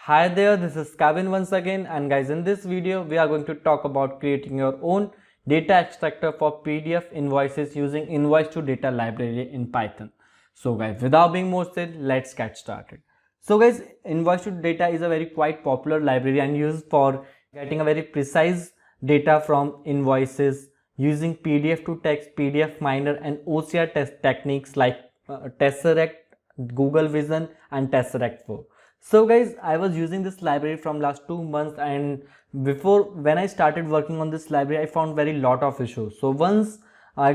Hi there, this is Kevin once again, and guys, in this video we are going to talk about creating your own data extractor for PDF invoices using invoice to data library in Python. So guys, without being more said, let's get started. So guys, invoice to data is a very quite popular library and used for getting a very precise data from invoices using PDF to text, PDF miner and OCR test techniques like Tesseract, Google Vision and Tesseract 4. So guys, I was using this library from last 2 months, and when I started working on this library, I found very lot of issues. So once I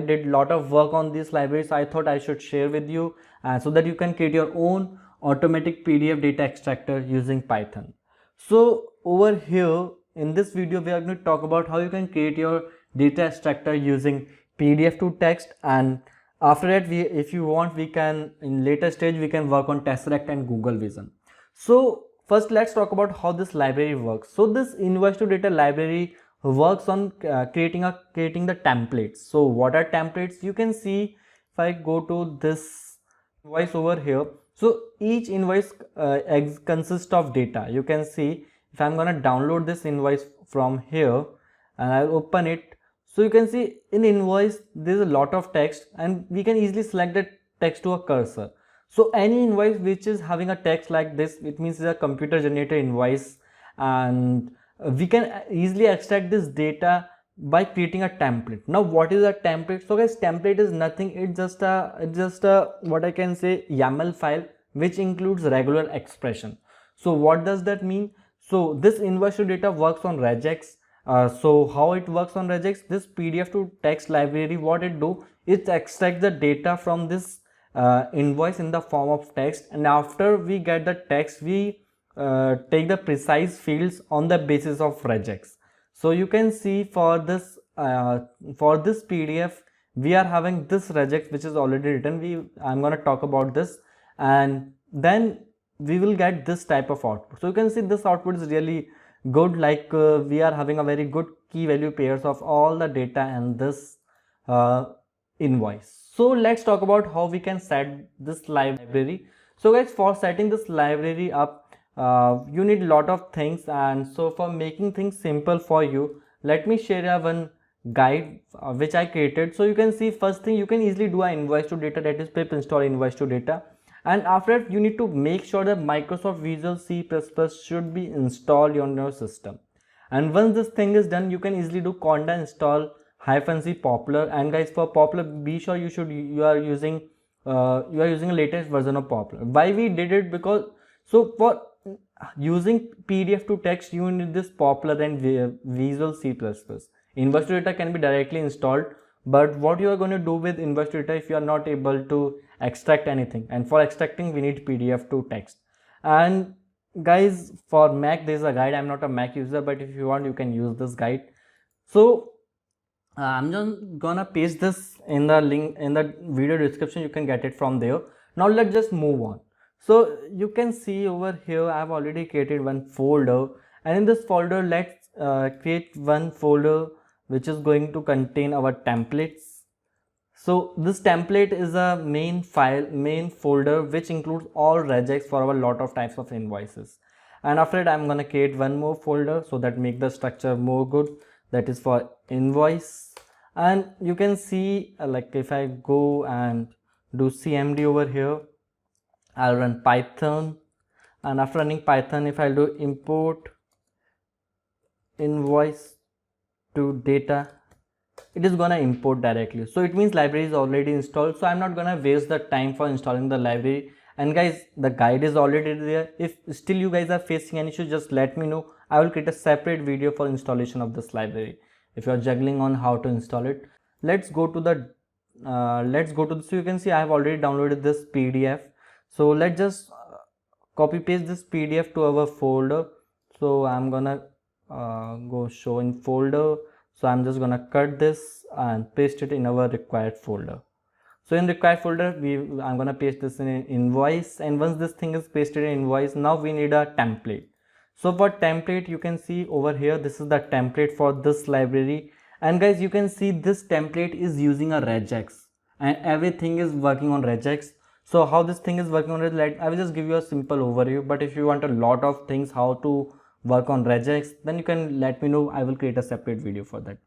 did lot of work on this library, so I thought I should share with you so that you can create your own automatic PDF data extractor using Python. So over here in this video, we are going to talk about how you can create your data extractor using PDF to text, and after that if you want, we can in later stage we can work on Tesseract and Google Vision. So first let's talk about how this library works. So this invoice to data library works on creating the templates. So what are templates? You can see if I go to this invoice over here. So each invoice consists of data. You can see if I'm gonna download this invoice from here and I'll open it. So you can see in invoice there's a lot of text, and we can easily select the text to a cursor. So any invoice which is having a text like this, it means it's a computer generated invoice, and we can easily extract this data by creating a template. Now what is a template? So guys, template is nothing, it's just a what I can say YAML file which includes regular expression. So what does that mean? So this invoice to data works on regex. So how it works on regex? This PDF to text library, what it do, it extracts the data from this invoice in the form of text, and after we get the text, we take the precise fields on the basis of regex. So you can see for this PDF we are having this regex which is already written. I'm going to talk about this, and then we will get this type of output. So you can see this output is really good, like we are having a very good key value pairs of all the data in this invoice. So let's talk about how we can set this library. So guys, for setting this library up, you need a lot of things, and so for making things simple for you, let me share one guide which I created. So you can see, first thing, you can easily do an invoice to data, that is pip install invoice to data. And after that, you need to make sure that Microsoft Visual C++ should be installed on your system. And once this thing is done, you can easily do conda install -c popular. And guys, for popular, be sure you are using a latest version of popular. Why we did it? Because so for using PDF to text, you need this popular and Visual C++. Invoice to data can be directly installed, but what you are going to do with invoice to data if you are not able to extract anything? And for extracting, we need PDF to text. And guys, for Mac there is a guide. I'm not a Mac user, but if you want, you can use this guide. So I'm just gonna paste this in the link in the video description. You can get it from there. Now let's just move on. So you can see over here I've already created one folder, and in this folder let's create one folder which is going to contain our templates. So this template is a main folder which includes all regex for our lot of types of invoices. And after that, I'm gonna create one more folder so that make the structure more good, that is for invoice. And you can see like if I go and do cmd over here, I'll run Python, and after running Python, if I do import invoice to data, it is gonna import directly. So it means library is already installed, so I'm not gonna waste the time for installing the library. And guys, the guide is already there. If still you guys are facing any issue, just let me know. I will create a separate video for installation of this library if you are juggling on how to install it. Let's go to the so you can see I have already downloaded this PDF. So let's just copy paste this PDF to our folder. So I'm gonna go show in folder. So I'm just gonna cut this and paste it in our required folder. So in required folder, I'm gonna paste this in an invoice, and once this thing is pasted in invoice, now we need a template. So for template, you can see over here, this is the template for this library. And guys, you can see this template is using a regex, and everything is working on regex. So how this thing is working on it, like I will just give you a simple overview, but if you want a lot of things how to work on regex, then you can let me know. I will create a separate video for that.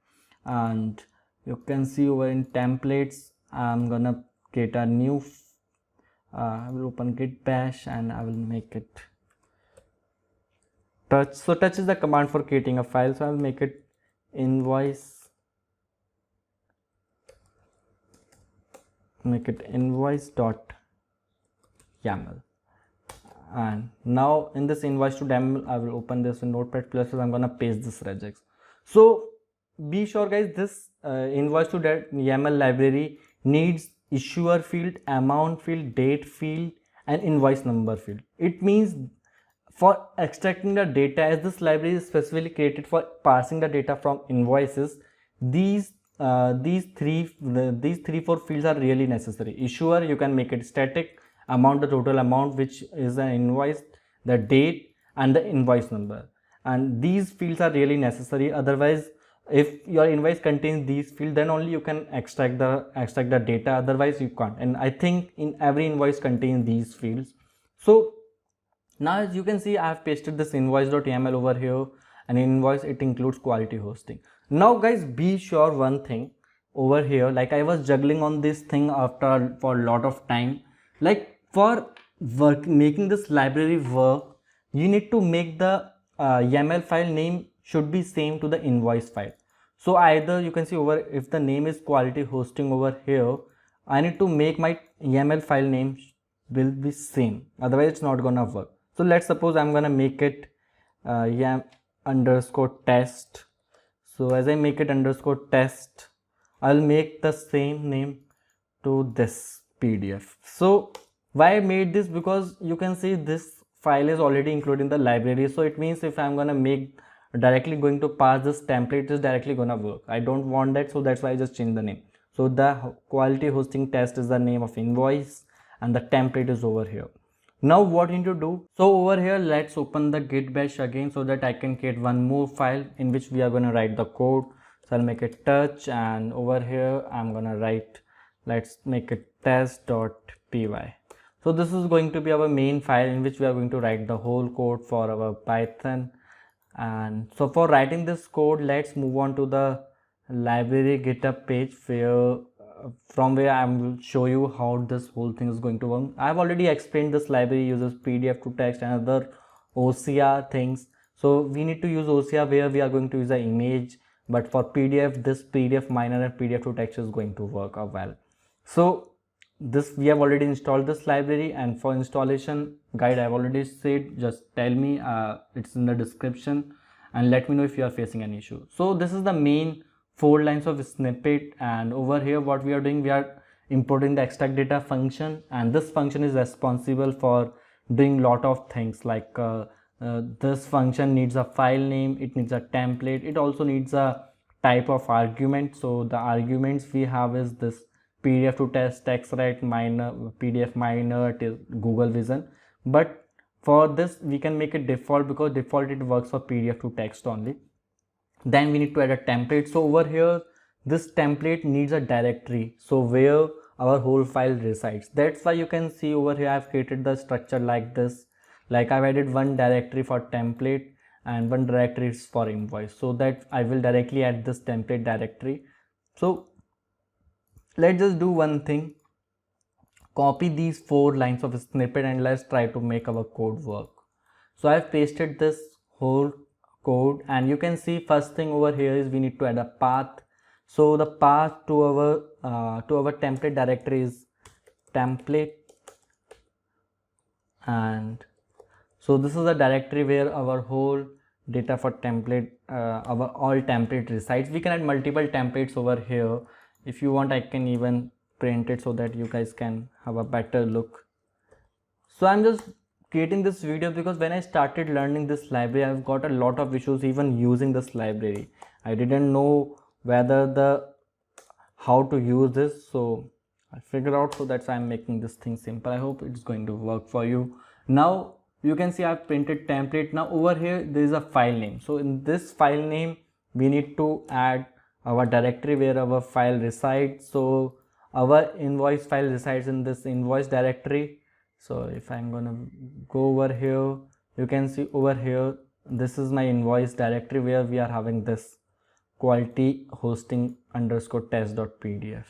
And you can see over in templates, I'm gonna create a new I will open git bash and I will make it touch. So touch is the command for creating a file, so I will make it invoice, make it invoice.yaml. And now in this invoice to YAML, I will open this in Notepad++. I'm gonna paste this regex. So be sure guys, this invoice to YAML library needs issuer field, amount field, date field, and invoice number field. It means for extracting the data, as this library is specifically created for parsing the data from invoices, these three four fields are really necessary. Issuer, you can make it static. Amount, the total amount which is an invoice, the date, and the invoice number, and these fields are really necessary. Otherwise, if your invoice contains these fields, then only you can extract the data, otherwise you can't. And I think in every invoice contains these fields. So now as you can see, I have pasted this invoice.yaml over here, and in invoice it includes quality hosting. Now guys, be sure one thing over here, like I was juggling on this thing for a lot of time. Like for making this library work, you need to make the YAML file name should be same to the invoice file. So either you can see over, if the name is quality hosting over here, I need to make my YAML file name will be same, otherwise it's not gonna work. So let's suppose I'm gonna make it yam underscore test. So as I make it underscore test, I'll make the same name to this PDF. So why I made this, because you can see this file is already included in the library. So it means if I'm gonna make directly going to pass this template, is directly gonna work. I don't want that, so that's why I just changed the name. So the quality hosting test is the name of invoice, and the template is over here. Now what you need to do, so over here let's open the git bash again, so that I can create one more file in which we are going to write the code. So I'll make it touch, and over here I'm gonna write, let's make it test.py. So this is going to be our main file in which we are going to write the whole code for our Python. And so for writing this code, let's move on to the library GitHub page, where from where I will show you how this whole thing is going to work. I've already explained this library uses PDF to text and other OCR things. So we need to use OCR where we are going to use an image, but for PDF, this PDF miner and PDF to text is going to work well. So this, we have already installed this library, and for installation guide I've already said, just tell me, it's in the description, and let me know if you are facing an issue. So this is the main 4 lines of snippet, and over here what we are doing, we are importing the extract data function, and this function is responsible for doing lot of things, like this function needs a file name, it needs a template, it also needs a type of argument. So the arguments we have is this PDF to test, TextWrite, miner, PDF miner, Google Vision. But for this we can make it default, because default it works for PDF to text only. Then we need to add a template. So over here this template needs a directory, so where our whole file resides. That's why you can see over here I've created the structure like this. Like I've added one directory for template and one directory is for invoice, so that I will directly add this template directory. So let's just do one thing, copy these 4 lines of snippet and let's try to make our code work. So I've pasted this whole code, and you can see first thing over here is we need to add a path. So the path to our template directory is template, and so this is a directory where our whole data for template, our all template resides. We can add multiple templates over here. If you want, I can even print it so that you guys can have a better look. So I'm just creating this video because when I started learning this library, I've got a lot of issues even using this library. I didn't know whether how to use this, so I figured out, so that's why I'm making this thing simple. I hope it's going to work for you. Now you can see I've printed template. Now over here there is a file name. So in this file name we need to add our directory where our file resides. So our invoice file resides in this invoice directory. So if I'm gonna go over here, you can see over here, this is my invoice directory where we are having this quality hosting underscore test.pdf.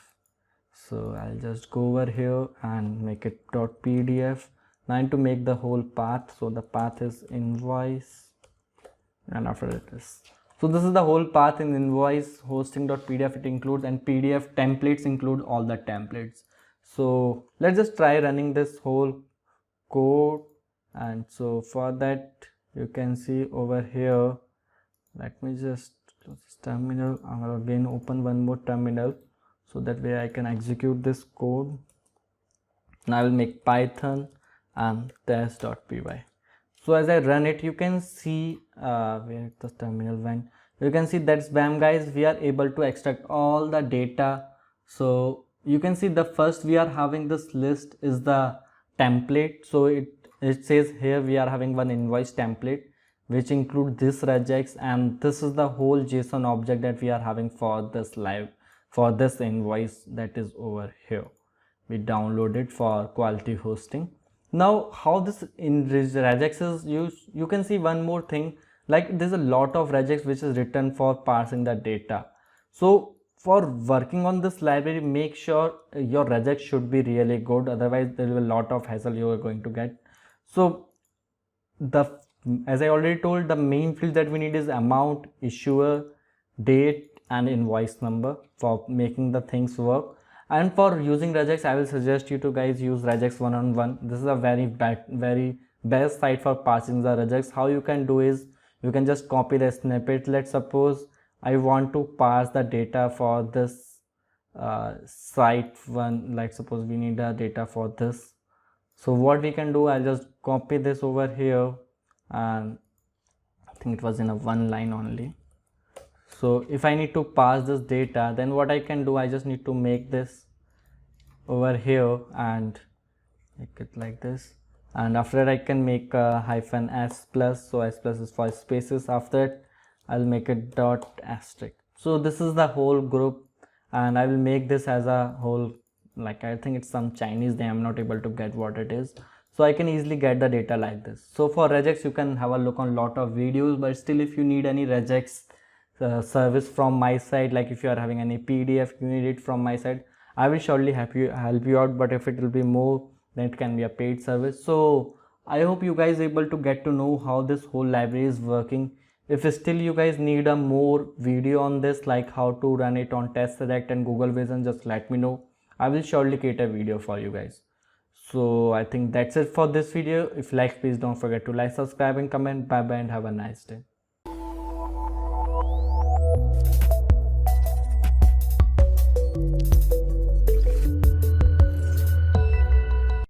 So I'll just go over here and make it .pdf. Now I need to make the whole path. So the path is invoice, and after it is, so this is the whole path in invoice hosting.pdf. It includes, and PDF templates include all the templates. So let's just try running this whole code. And so for that, you can see over here, let me just close this terminal. I will again open one more terminal, so that way I can execute this code. Now I will make Python and test.py. So as I run it, you can see where the terminal went. You can see that's bam guys, we are able to extract all the data. So you can see the first we are having this list is the template. So it says here we are having one invoice template which include this regex, and this is the whole JSON object that we are having for this invoice that is over here. We downloaded for quality hosting. Now how this in regex is used, you can see one more thing, like there's a lot of regex which is written for parsing the data. So for working on this library, make sure your regex should be really good, otherwise there will be a lot of hassle you are going to get. So as I already told, the main field that we need is amount, issuer, date and invoice number for making the things work. And for using regex, I will suggest you to guys use regex 1-on-1. This is a very best site for parsing the regex. How you can do is, you can just copy the snippet. Let's suppose I want to parse the data for this site one, like suppose we need the data for this. So what we can do, I'll just copy this over here, and I think it was in a one line only. So if I need to pass this data, then what I can do, I just need to make this over here and make it like this, and after that I can make a -s plus. So s plus is for spaces. After that I'll make it dot asterisk. So this is the whole group, and I will make this as a whole, like I think it's some Chinese name, I'm not able to get what it is. So I can easily get the data like this. So for regex, you can have a look on lot of videos, but still if you need any regex service from my side, like if you are having any PDF, you need it from my side, I will surely help you out. But if it will be more, then it can be a paid service. So I hope you guys able to get to know how this whole library is working. If still you guys need a more video on this, like how to run it on TestSelect and Google Vision, just let me know. I will surely create a video for you guys. So I think that's it for this video. If you like, please don't forget to like, subscribe and comment. Bye bye and have a nice day.